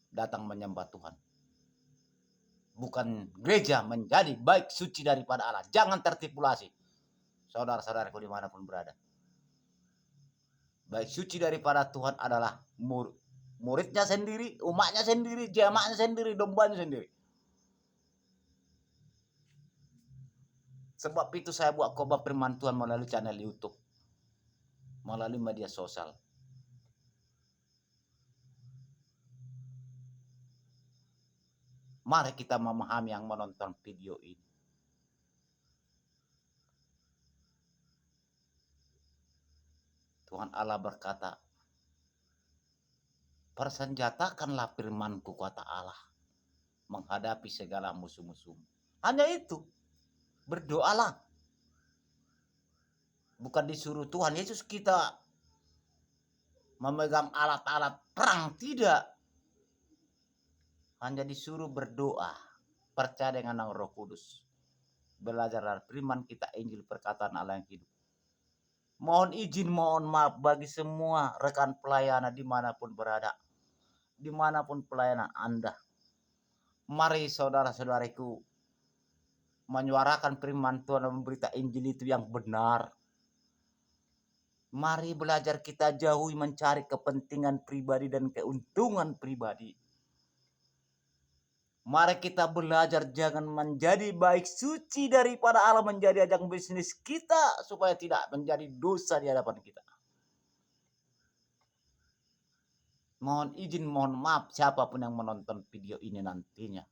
datang menyembah Tuhan. Bukan gereja menjadi baik suci daripada Allah. Jangan tertipulasi, saudara-saudaraku dimanapun berada. Baik suci daripada Tuhan adalah muridnya sendiri, umatnya sendiri, jemaatnya sendiri, dombanya sendiri. Sebab itu saya buat khotbah firman Tuhan melalui channel YouTube, melalui media sosial. Mari kita memahami yang menonton video ini. Tuhan Allah berkata, persenjatakanlah firman-Ku, kata Allah, menghadapi segala musuh-musuh. Hanya itu. Berdoalah. Bukan disuruh Tuhan Yesus kita memegang alat-alat perang, tidak. Hanya disuruh berdoa, percaya dengan Roh Kudus, belajar dari firman kita, Injil perkataan Allah yang hidup. Mohon izin, mohon maaf bagi semua rekan pelayanan dimanapun berada, dimanapun pelayanan Anda. Mari saudara-saudariku menyuarakan firman Tuhan dan memberita Injil itu yang benar. Mari belajar kita jauhi mencari kepentingan pribadi dan keuntungan pribadi. Mari kita belajar jangan menjadi baik suci daripada Allah menjadi ajang bisnis kita supaya tidak menjadi dosa di hadapan kita. Mohon izin, mohon maaf siapapun yang menonton video ini nantinya.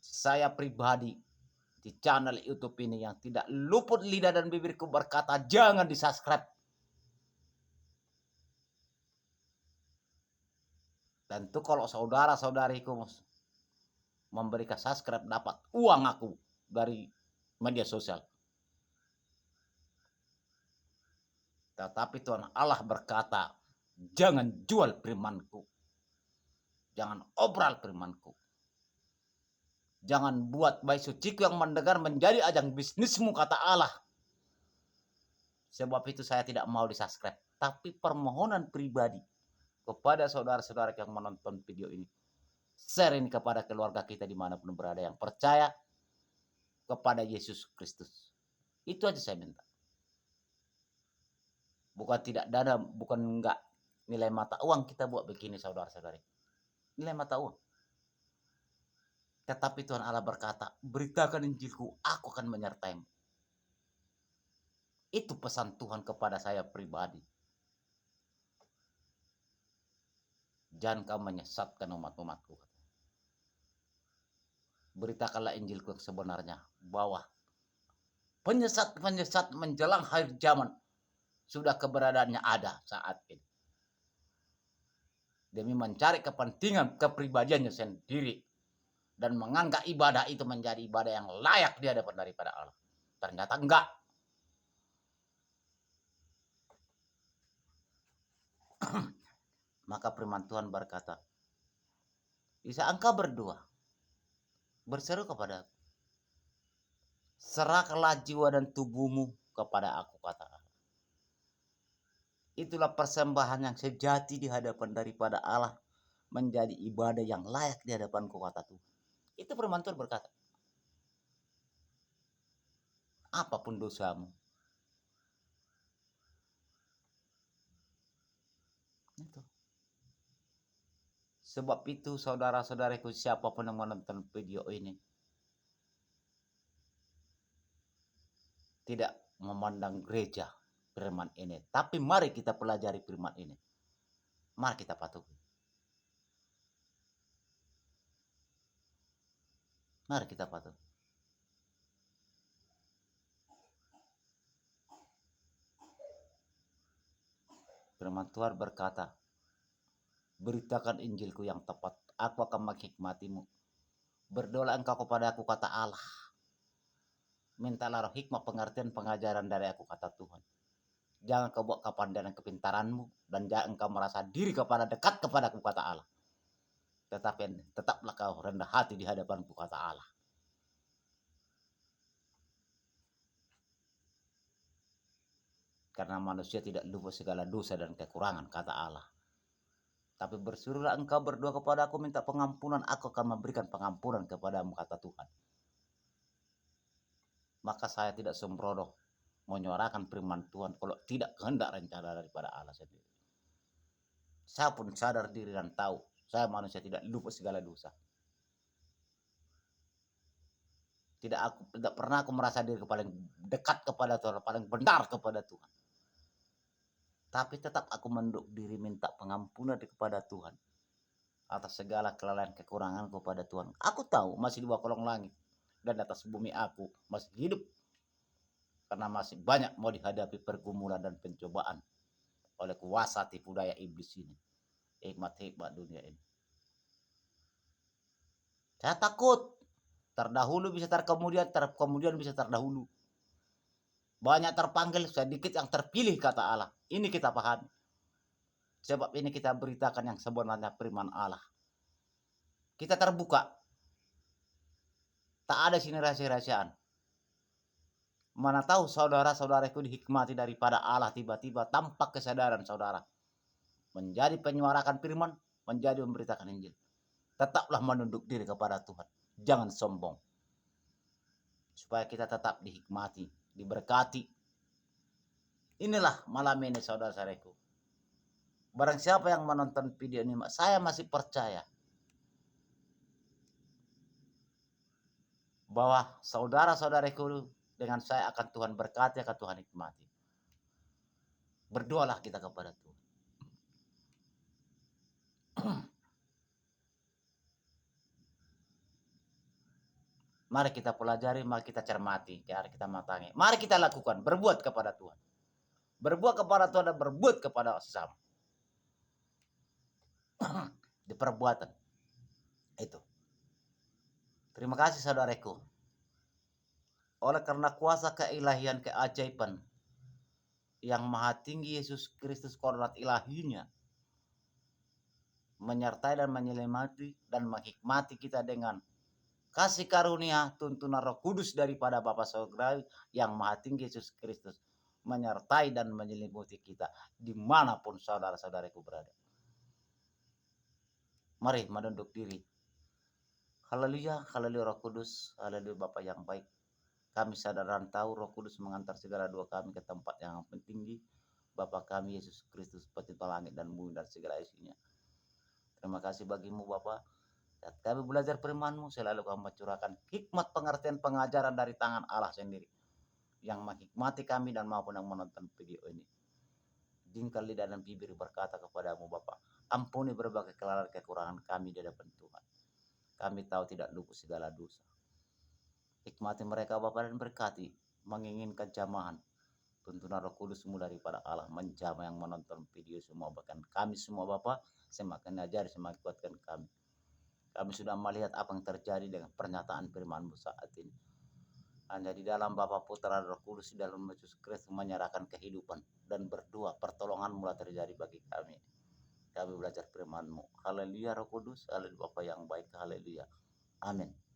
Saya pribadi di channel YouTube ini yang tidak luput lidah dan bibirku berkata jangan di-subscribe. Tentu kalau saudara-saudariku memberikan subscribe dapat uang aku dari media sosial. Tetapi Tuhan Allah berkata, jangan jual firman-Ku. Jangan obral firman-Ku. Jangan buat baik suciku yang mendengar menjadi ajang bisnismu, kata Allah. Sebab itu saya tidak mau di-subscribe. Tapi permohonan pribadi kepada saudara-saudara yang menonton video ini. Share ini kepada keluarga kita dimanapun berada yang percaya kepada Yesus Kristus. Itu aja saya minta. Bukan tidak dana, bukan enggak nilai mata uang kita buat begini saudara-saudari. Nilai mata uang. Tetapi Tuhan Allah berkata, beritakan Injilku, aku akan menyertaimu. Itu pesan Tuhan kepada saya pribadi. Jangan kau menyesatkan umat-umatku. Beritakanlah Injilku yang sebenarnya, bahwa penyesat-penyesat menjelang akhir zaman sudah keberadaannya ada saat ini. Demi mencari kepentingan kepribadiannya sendiri. Dan menganggap ibadah itu menjadi ibadah yang layak di hadapan daripada Allah. Ternyata enggak. Maka firman Tuhan berkata, bisa engkau berdoa, berseru kepada aku, serahkanlah jiwa dan tubuhmu kepada aku, kata Allah. Itulah persembahan yang sejati di hadapan daripada Allah, menjadi ibadah yang layak di hadapanku, kata Tuhan. Itu firman Tuhan berkata. Apapun dosamu. Itu. Sebab itu saudara-saudariku siapapun yang menonton video ini. Tidak memandang gereja firman ini. Tapi mari kita pelajari firman ini. Mari kita patuhi. Mari kita patuhi. Firman Tuhan berkata, beritakan Injilku yang tepat, aku akan menghikmatimu. Berdoa engkau kepada aku, kata Allah. Mintalah roh hikmah, pengertian, pengajaran dari aku, kata Tuhan. Jangan kau buat kepandaian dan kepintaranmu, dan jangan engkau merasa diri kepada dekat kepadaku, kata Allah. Tetapi tetaplah kau rendah hati di hadapanku, kata Allah. Karena manusia tidak lupa segala dosa dan kekurangan, kata Allah. Tapi bersuruhlah engkau berdoa kepada aku, minta pengampunan, aku akan memberikan pengampunan kepadamu, kata Tuhan. Maka saya tidak sembrono menyuarakan firman Tuhan kalau tidak kehendak rencana daripada Allah sendiri. Saya pun sadar diri dan tahu, saya manusia tidak lupa segala dosa. Tidak pernah aku merasa diri paling dekat kepada Tuhan, paling benar kepada Tuhan. Tapi tetap aku menduk diri minta pengampunan kepada Tuhan atas segala kelalaian kekurangan kepada Tuhan. Aku tahu masih di bawah kolong langit dan atas bumi aku masih hidup, karena masih banyak mau dihadapi pergumulan dan pencobaan oleh kuasa tipu daya iblis ini, hikmat-hikmat dunia ini. Saya takut terdahulu bisa terkemudian, terkemudian bisa terdahulu. Banyak terpanggil, sedikit yang terpilih, kata Allah. Ini kita pahami. Sebab ini kita beritakan yang sebenarnya firman Allah. Kita terbuka. Tak ada sini rahasia-rahasiaan. Mana tahu saudara-saudaraku dihikmati daripada Allah, tiba-tiba tampak kesadaran saudara. Menjadi penyuarakan firman, menjadi memberitakan Injil. Tetaplah menunduk diri kepada Tuhan. Jangan sombong. Supaya kita tetap dihikmati, diberkati. Inilah malam ini saudara-saudaraku. Barang siapa yang menonton video ini, saya masih percaya bahwa saudara-saudaraku dengan saya akan Tuhan berkati, akan Tuhan hikmati. Berdoalah kita kepada Tuhan. Mari kita pelajari, mari kita cermati, mari kita matangi. Mari kita lakukan, berbuat kepada Tuhan. Berbuat kepada Tuhan dan berbuat kepada sesama. Di perbuatan. Itu. Terima kasih saudaraku. Oleh karena kuasa keilahian, keajaiban yang maha tinggi Yesus Kristus kodrat ilahinya menyertai dan menyelimati dan menghikmati kita dengan kasih karunia tuntunan Roh Kudus daripada Bapa Surgawi yang maha tinggi Yesus Kristus menyertai dan menyelimuti kita dimanapun saudara-saudaraku berada. Mari menunduk diri. Haleluya, haleluya Roh Kudus, haleluya Bapa yang baik. Kami sadar dan tahu Roh Kudus mengantar segala doa kami ke tempat yang tinggi. Bapa kami Yesus Kristus, pencipta langit dan bumi dan segala isinya. Terima kasih bagimu Bapa. Dan kami belajar firman-Mu, selalu kami mencurahkan hikmat pengertian pengajaran dari tangan Allah sendiri yang menghikmati kami dan maupun yang menonton video ini. Jingkal lidah dan bibir berkata kepadamu Bapa, ampuni berbagai kesalahan kekurangan kami di hadapan Tuhan. Kami tahu tidak luput segala dosa. Hikmati mereka Bapa dan berkati, menginginkan jamahan tuntunan Roh Kudus-Mu daripada Allah menjamah yang menonton video semua, bahkan kami semua Bapa, semakin ajari, semakin kuatkan kami. Kami sudah melihat apa yang terjadi dengan pernyataan firman-Mu saat ini. Hanya di dalam Bapa, Putra, dan Roh Kudus, di dalam Yesus Kristus menyerahkan kehidupan dan berdoa pertolongan mulai terjadi bagi kami. Kami belajar firman-Mu. Haleluya Roh Kudus, haleluya Bapa yang baik, haleluya. Amin.